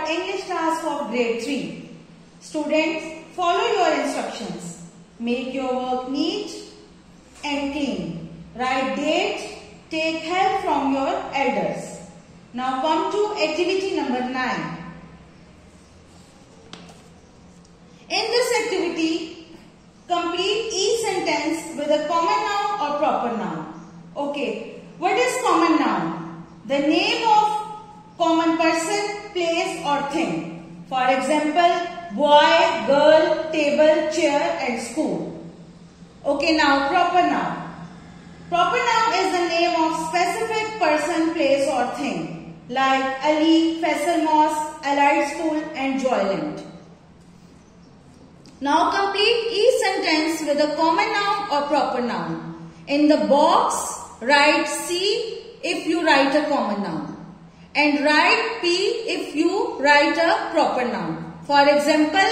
English task of grade 3. Students, follow your instructions. Make your work neat and clean. Write date. Take help from your elders. Now come to activity number 9. In this activity, complete each sentence with a common noun or proper noun. Okay, what is common noun? The name of common person, place or thing. For example, boy, girl, table, chair and school. Okay, now proper noun. Proper noun is the name of specific person, place or thing, like Ali, Faisal Mosque, Allied School and Joyland. Now complete each sentence with a common noun or proper noun. In the box, write C if you write a common noun and write P if you write a proper noun. For example,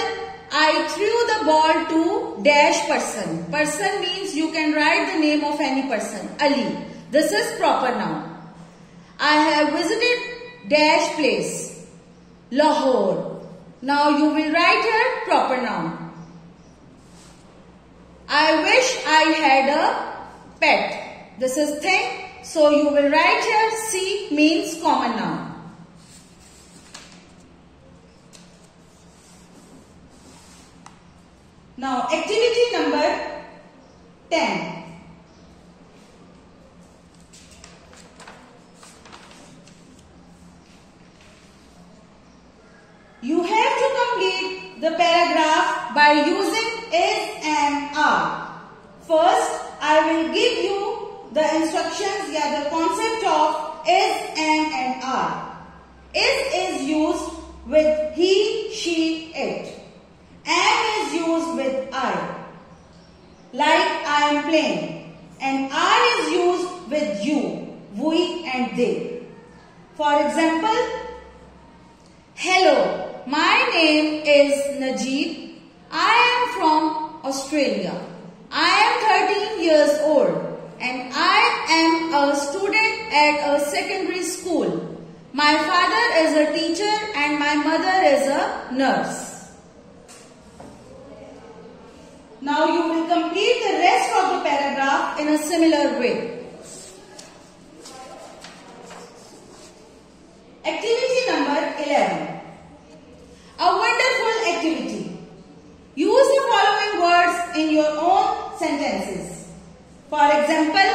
I threw the ball to dash person. Person means you can write the name of any person. Ali. This is proper noun. I have visited dash place. Lahore. Now you will write here proper noun. I wish I had a pet. This is thing. So you will write here C means common noun. Now activity number 10. You have to complete the paragraph by using is and are. First, I will give you the instructions, the concept of is and are. Is used with he, she, it. And is used with I. Like I am playing. And I is used with you, we and they. For example, hello, my name is Najib. I am from Australia. I am 13 years old and I am a student at a secondary school. My father is a teacher and my mother is a nurse. Now you will complete the rest of the paragraph in a similar way. Activity number 11. A wonderful activity. Use the following words in your own sentences. For example,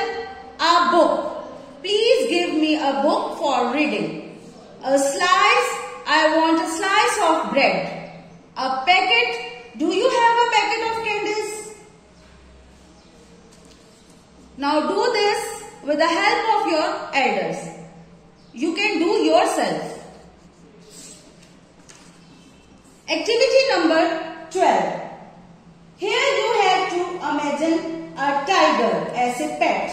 a book. Please give me a book for reading. A slice. I want a slice of bread. A packet. Do you have a packet of candles? Now do this with the help of your elders. You can do yourself. Activity number 12. Here you have to imagine a tiger as a pet.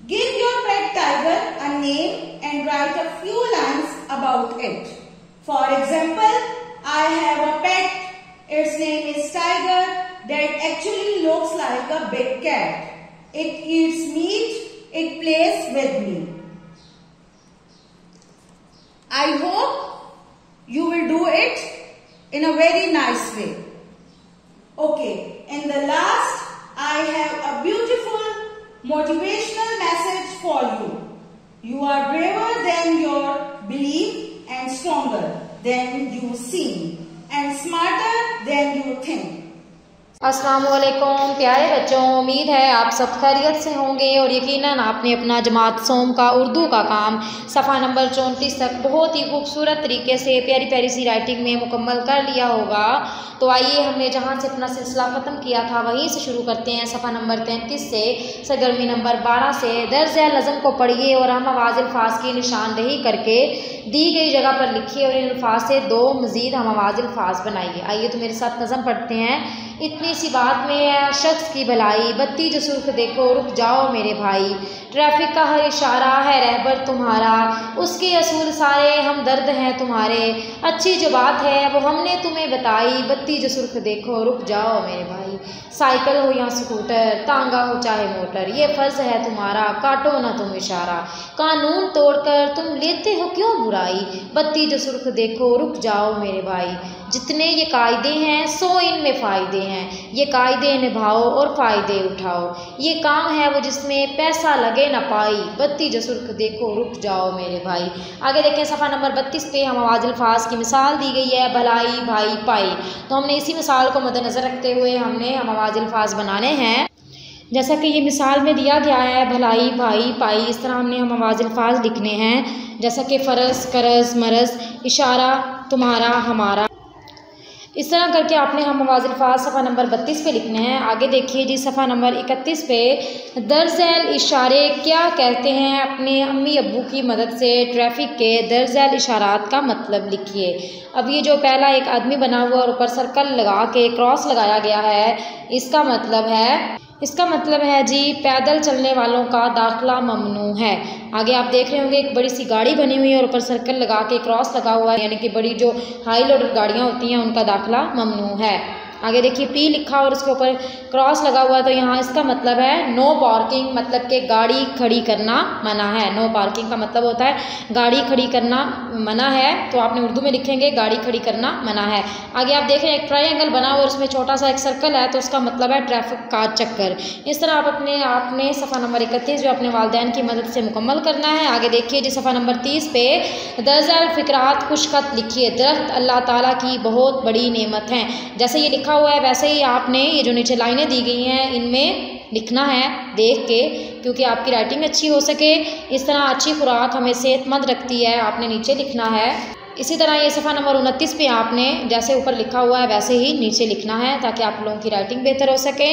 Give your pet tiger a name and write a few lines about it. For example, I have a pet. Its name is Tiger that actually looks like a big cat. It eats meat. It plays with me. I hope you will do it in a very nice way. Okay, in the last, I have a beautiful motivational message for you. You are braver than your belief and stronger than you seem and smarter than you think. अस्सलामुअलैकुम प्यारे बच्चों, उम्मीद है आप सब खैरियत से होंगे और यकीनन आपने अपना जमात सोम का उर्दू का काम सफ़ा नंबर 34 तक बहुत ही खूबसूरत तरीके से प्यारी प्यारी सी राइटिंग में मुकम्मल कर लिया होगा। तो आइए हमने जहां से अपना सिलसिला ख़त्म किया था वहीं से शुरू करते हैं। सफ़ा नंबर 33 से सरगर्मी नंबर 12 से दर्ज नज़म को पढ़िए और हम आवाज़ अल्फाज की निशानदही करके दी गई जगह पर लिखिए और इन अल्फाज से दो मज़ीद हम आवाज़ अल्फाज बनाइए। आइए तो मेरे साथ नज़म पढ़ते हैं। इतनी सी बात में है शख्स की भलाई, बत्ती जो सुर्ख देखो रुक जाओ मेरे भाई। ट्रैफिक का हर इशारा है रहबर तुम्हारा, उसके असूल सारे हम दर्द हैं तुम्हारे। अच्छी जो बात है वो हमने तुम्हें बताई, बत्ती जो सुर्ख देखो रुक जाओ मेरे भाई। साइकिल हो या स्कूटर, तांगा हो चाहे मोटर, ये फ़र्ज़ है तुम्हारा, काटो ना तुम इशारा। कानून तोड़कर तुम लेते हो क्यों बुराई, बत्ती जो सुर्ख देखो रुक जाओ मेरे भाई। जितने ये कायदे हैं सो इनमें फ़ायदे हैं, ये कायदे निभाओ और फ़ायदे उठाओ। ये काम है वो जिसमें पैसा लगे ना पाई, बत्ती जो सुर्ख देखो रुक जाओ मेरे भाई। आगे देखें सफ़ा नंबर 32 पे हम अवाज़िल अल्फाज की मिसाल दी गई है, भलाई भाई पाई। तो हमने इसी मिसाल को मद्देनज़र रखते हुए हम अवाज़िल अल्फाज बनाने हैं। जैसा कि ये मिसाल में दिया गया है भलाई भाई पाई, इस तरह हम अवाज़िल अल्फाज लिखने हैं। जैसा कि फ़र्ज़ करज़ मरज़, इशारा तुम्हारा हमारा, इस तरह करके आपने हम अवाज़िल अल्फाज सफ़ा नंबर 32 पे लिखने हैं। आगे देखिए जी सफ़ा नंबर 31 पे, दरअसल इशारे क्या कहते हैं, अपने अम्मी अब्बू की मदद से ट्रैफिक के दरअसल इशारात का मतलब लिखिए। अब ये जो पहला एक आदमी बना हुआ और ऊपर सर्कल लगा के क्रॉस लगाया गया है, इसका मतलब है जी पैदल चलने वालों का दाखिला ममनू है। आगे आप देख रहे होंगे एक बड़ी सी गाड़ी बनी हुई है और ऊपर सर्कल लगा के क्रॉस लगा हुआ है, यानी कि बड़ी जो हाई लोडर गाड़ियाँ होती हैं उनका दाखिला ममनू है। आगे देखिए पी लिखा और उसके ऊपर क्रॉस लगा हुआ है, तो यहाँ इसका मतलब है नो पार्किंग, मतलब कि गाड़ी खड़ी करना मना है। नो पार्किंग का मतलब होता है गाड़ी खड़ी करना मना है, तो आपने उर्दू में लिखेंगे गाड़ी खड़ी करना मना है। आगे आप देख रहे हैं एक ट्रायंगल बना हुआ और उसमें छोटा सा एक सर्कल है, तो उसका मतलब है ट्रैफिक का चक्कर। इस तरह आपने सफ़ा नंबर 31 जो अपने वालिदैन की मदद से मुकम्मल करना है। आगे देखिए जी सफ़ा नंबर 30 पे, दरअसल फ़िक्रात खुशखत लिखिए, दरख्त अल्लाह ताला की बहुत बड़ी नेमत हैं। जैसे ये लिखा हुआ है वैसे ही आपने ये जो नीचे लाइनें दी गई हैं इनमें लिखना है देख के, क्योंकि आपकी राइटिंग अच्छी हो सके। इस तरह अच्छी खुराक हमें सेहतमंद रखती है, आपने नीचे लिखना है। इसी तरह ये सफ़ा नंबर 29 पे आपने जैसे ऊपर लिखा हुआ है वैसे ही नीचे लिखना है ताकि आप लोगों की राइटिंग बेहतर हो सके।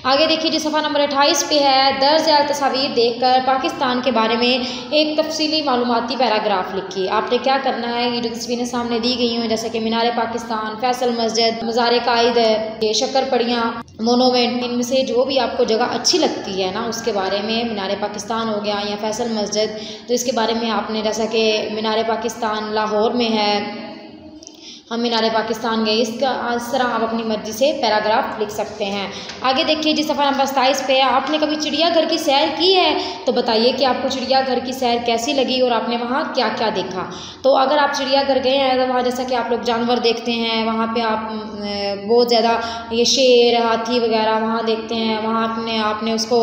आगे देखिए जी सफ़ा नंबर 28 पे है, दर्ज या तस्वीर देखकर पाकिस्तान के बारे में एक तफसीली मालूमाती पैराग्राफ लिखिए। आपने क्या करना है, ये जो तस्वीरें सामने दी गई हैं जैसे कि मीनार पाकिस्तान, फैसल मस्जिद, मज़ार कायद, ये शक्करपड़ियाँ, मोनूमेंट, इनमें से जो भी आपको जगह अच्छी लगती है ना उसके बारे में, मीनार पाकिस्तान हो गया या फैसल मस्जिद, तो इसके बारे में आपने, जैसा कि मीनार पाकिस्तान लाहौर में है, हम मीनार पाकिस्तान गए, इस तरह आप अपनी मर्जी से पैराग्राफ लिख सकते हैं। आगे देखिए जी सफ़ा नंबर 27 पे, आपने कभी चिड़ियाघर की सैर की है तो बताइए कि आपको चिड़ियाघर की सैर कैसी लगी और आपने वहाँ क्या क्या देखा। तो अगर आप चिड़ियाघर गए हैं तो वहाँ जैसा कि आप लोग जानवर देखते हैं, वहाँ पे आप बहुत ज़्यादा ये शेर, हाथी वगैरह वहाँ देखते हैं। वहाँ आपने उसको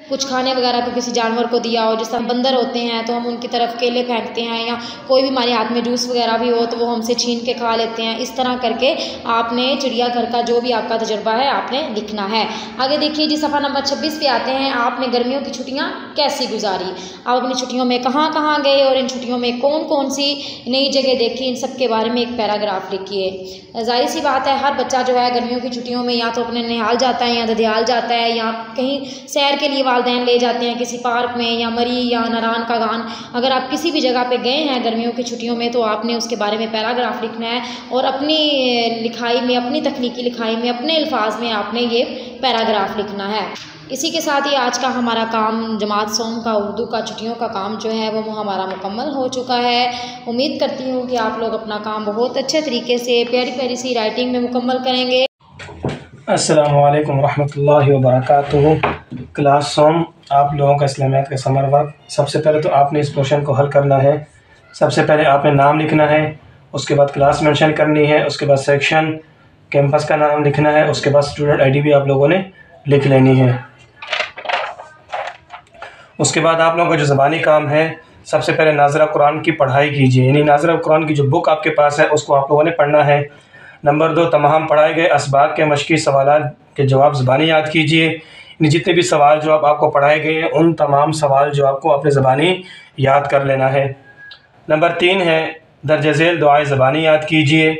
कुछ खाने वगैरह को किसी जानवर को दिया हो, जिस तरह बंदर होते हैं तो हम उनकी तरफ केले फेंकते हैं, या कोई भी हमारे हाथ में जूस वगैरह भी हो तो वो हमसे छीन के खा लेते हैं। इस तरह करके आपने चिड़ियाघर का जो भी आपका तजुर्बा है आपने लिखना है। आगे देखिए जी सफ़ा नंबर 26 पे आते हैं, आपने गर्मियों की छुट्टियाँ कैसी गुजारी, आप अपनी छुट्टियों में कहाँ कहाँ गए और इन छुट्टियों में कौन कौन सी नई जगह देखी, इन सब के बारे में एक पैराग्राफ लिखिए। जाहिर सी बात है हर बच्चा जो है गर्मियों की छुट्टियों में या तो अपने निहाल जाता है या ददियाल जाता है या कहीं सैर के लिए वालिदैन ले जाते हैं किसी पार्क में या मरी या नारान का गान। अगर आप किसी भी जगह पे गए हैं गर्मियों की छुट्टियों में तो आपने उसके बारे में पैराग्राफ लिखना है और अपनी लिखाई में, अपनी तकनीकी लिखाई में, अपने अल्फाज में आपने ये पैराग्राफ लिखना है। इसी के साथ ही आज का हमारा काम जमात सोम का उर्दू का छुट्टियों का काम जो है वो हमारा मुकम्मल हो चुका है। उम्मीद करती हूँ कि आप लोग अपना काम बहुत अच्छे तरीके से प्यारी प्यारी सी राइटिंग में मुकम्मल करेंगे। अस्सलामु अलैकुम रहमतुल्लाहि व बरकातुहू। क्लास सोम आप लोगों का इस्लामियात का समर वर्क। सबसे पहले तो आपने इस पोर्शन को हल करना है। सबसे पहले आपने नाम लिखना है, उसके बाद क्लास मेंशन करनी है, उसके बाद सेक्शन, कैंपस का नाम लिखना है, उसके बाद स्टूडेंट आईडी भी आप लोगों ने लिख लेनी है। उसके बाद आप लोगों का जो ज़बानी काम है, सबसे पहले नाज़रा कुरान की पढ़ाई कीजिए, यानी नाज़रा कुरान की जो बुक आपके पास है उसको आप लोगों ने पढ़ना है। नंबर 2, तमाम पढ़ाए गए असबाक के मशक़ी सवालात के जवाब ज़बानी याद कीजिए। जितने भी सवाल जवाब आपको पढ़ाए गए हैं उन तमाम सवाल जवाब को अपने ज़बानी याद कर लेना है। नंबर 3 है दर्ज झेल दुआए ज़बानी याद कीजिए।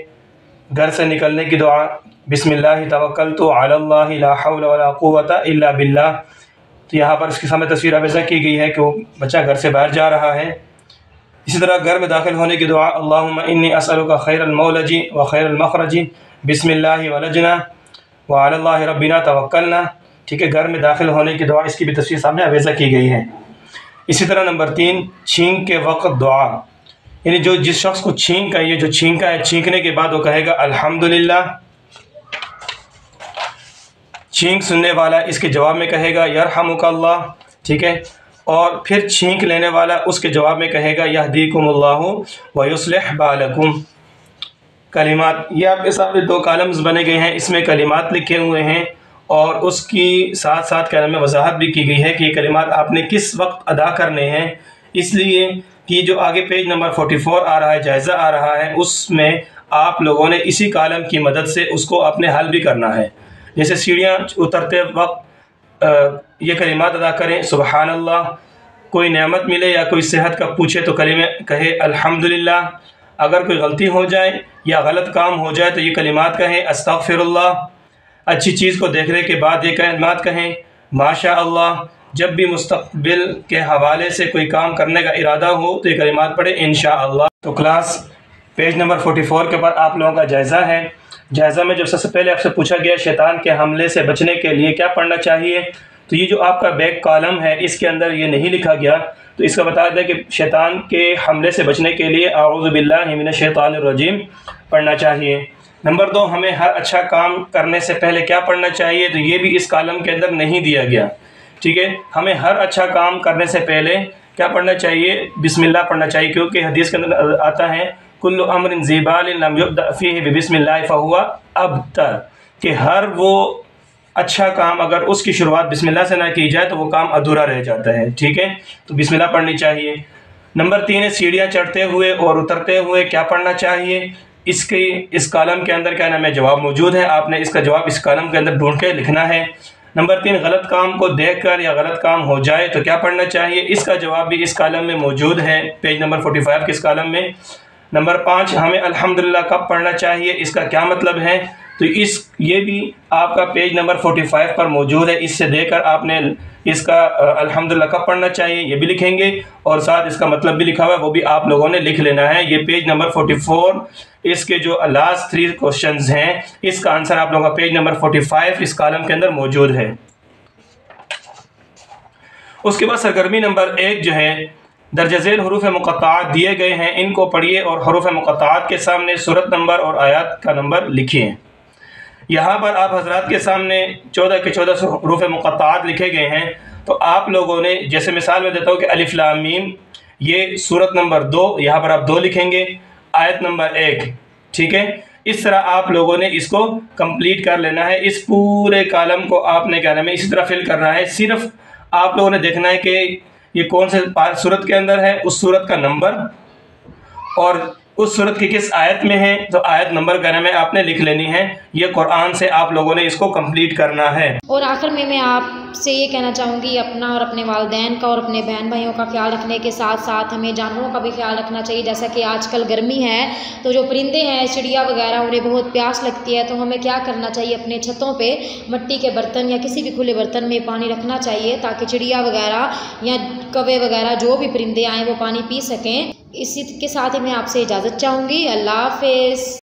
घर से निकलने की दुआ, बिस्मिल्लाह तवक्कलतु अलल्लाह ला हौला वला कुव्वता इल्ला बिल्लाह। तो यहाँ पर इसके सामने तस्वीर अवज़ा की गई है कि वो बच्चा घर से बाहर जा रहा है। इसी तरह घर में दाखिल होने की दुआ, अल्लाहुम्मा इन्नी असअलुका खैरल मौलजी व खैरल मखरजी बिस्मिल्लाहि वलजना व अलल्लाहि रब्बिना तवक्कलना। ठीक है, घर में दाखिल होने की दुआ, इसकी भी तस्वीर सामने अवज़ा की गई है। इसी तरह नंबर 3, छींक के वक़्त दुआ, यानी जो जिस शख्स को छींक है, ये जो छींका है, छींकने के बाद वो कहेगा अल्हम्दुलिल्लाह। छींक सुनने वाला इसके जवाब में कहेगा यरहमुकल्लाह, ठीक है। और फिर छींक लेने वाला उसके जवाब में कहेगा यहदीकुमुल्लाहु व युस्लिह बालकुम। कलिमात, ये आपके सामने 2 कॉलम्स बने गए हैं, इसमें कलिमात लिखे हुए हैं और उसकी साथ साथ क्या नाम है वजाहत भी की गई है कि ये कलिमात आपने किस वक्त अदा करने हैं। इसलिए कि जो आगे पेज नंबर 44 आ रहा है, जायज़ा आ रहा है, उसमें आप लोगों ने इसी कॉलम की मदद से उसको अपने हल भी करना है। जैसे सीढ़ियाँ उतरते वक्त ये कलिमात अदा करें, सुबहान अल्लाह, कोई नेमत मिले या कोई सेहत का पूछे तो कलिमे कहे अल्हम्दुलिल्लाह, अगर कोई गलती हो जाए या गलत काम हो जाए तो ये कलिमात कहें अस्तगफिरुल्लाह, अच्छी चीज़ को देखने के बाद ये कलिमात कहें माशा अल्लाह, जब भी मुस्तकबिल के हवाले से कोई काम करने का इरादा हो तो ये कलिमात पढ़े इंशा अल्लाह। तो क्लास पेज नंबर 44 के ऊपर आप लोगों का जायज़ा है। जायज़ा में जो सबसे पहले आपसे पूछा गया शैतान के हमले से बचने के लिए क्या पढ़ना चाहिए, तो ये जो आपका बैक कॉलम है इसके अंदर ये नहीं लिखा गया, तो इसका बता दें कि शैतान के हमले से बचने के लिए आऊज़ु बिल्लाहि मिनश शैतानिर रजीम पढ़ना चाहिए। नंबर 2, हमें हर अच्छा काम करने से पहले क्या पढ़ना चाहिए, तो ये भी इस कॉलम के अंदर नहीं दिया गया, ठीक है। हमें हर अच्छा काम करने से पहले क्या पढ़ना चाहिए, बिस्मिल्लाह पढ़ना चाहिए, क्योंकि हदीस के अंदर आता है कुल्लु अम्रिन ज़ीबालिन लम युब्दा फ़ीहि बिस्मिल्लाह फ़हुवा अबतर, कि हर वो अच्छा काम अगर उसकी शुरुआत बिस्मिल्लाह से ना की जाए तो वो काम अधूरा रह जाता है, ठीक है। तो बिस्मिल्लाह पढ़नी चाहिए। नंबर 3 है सीढ़ियाँ चढ़ते हुए और उतरते हुए क्या पढ़ना चाहिए, इसके इस कॉलम के अंदर क्या नाम है जवाब मौजूद है, आपने इसका जवाब इस कॉलम के अंदर ढूंढ के लिखना है। नंबर 3, गलत काम को देखकर या गलत काम हो जाए तो क्या पढ़ना चाहिए, इसका जवाब भी इस कॉलम में मौजूद है, पेज नंबर 45 के इस कॉलम में। नंबर 5, हमें अल्हम्दुलिल्लाह कब पढ़ना चाहिए, इसका क्या मतलब है, तो ये भी आपका पेज नंबर 45 पर मौजूद है। इससे देकर आपने इसका अल्हम्दुलिल्लाह कब पढ़ना चाहिए ये भी लिखेंगे और साथ इसका मतलब भी लिखा हुआ है वो भी आप लोगों ने लिख लेना है। ये पेज नंबर 44, इसके जो लास्ट 3 क्वेश्चंस हैं इसका आंसर आप लोगों का पेज नंबर 45 इस कॉलम के अंदर मौजूद है। उसके बाद सरगर्मी नंबर 1 जो है दर्ज झेल हरूफ मुक़त्ताअत दिए गए हैं, इनको पढ़िए और हरूफ मुक़त्ताअत के सामने सूरत नंबर और आयत का नंबर लिखिए। यहाँ पर आप हजरात के सामने 14 के 14 हरूफ मुक़त्ताअत लिखे गए हैं, तो आप लोगों ने जैसे मिसाल में देता हूँ कि अलिफ लाम मीम, ये सूरत नंबर 2, यहाँ पर आप 2 लिखेंगे, आयत नंबर 1, ठीक है। इस तरह आप लोगों ने इसको कंप्लीट कर लेना है। इस पूरे कॉलम को आपने क्या नाम है इसी तरह फिल करना है। सिर्फ आप लोगों ने देखना है कि ये कौन से सूरत के अंदर है, उस सूरत का नंबर और उस सूरत की किस आयत में है, तो आयत नंबर का नाम है आपने लिख लेनी है। ये कुरान से आप लोगों ने इसको कंप्लीट करना है। और आखिर में मैं आपसे ये कहना चाहूँगी अपना और अपने वालिदैन का और अपने बहन भाइयों का ख्याल रखने के साथ साथ हमें जानवरों का भी ख्याल रखना चाहिए। जैसा कि आजकल गर्मी है तो जो परिंदे हैं, चिड़िया वगैरह, उन्हें बहुत प्यास लगती है, तो हमें क्या करना चाहिए, अपने छतों पे मिट्टी के बर्तन या किसी भी खुले बर्तन में पानी रखना चाहिए ताकि चिड़िया वगैरह या कौवे वगैरह जो भी परिंदे आएँ वो पानी पी सकें। इसी के साथ ही मैं आपसे इजाज़त चाहूँगी। अल्लाह हाफ़िज़।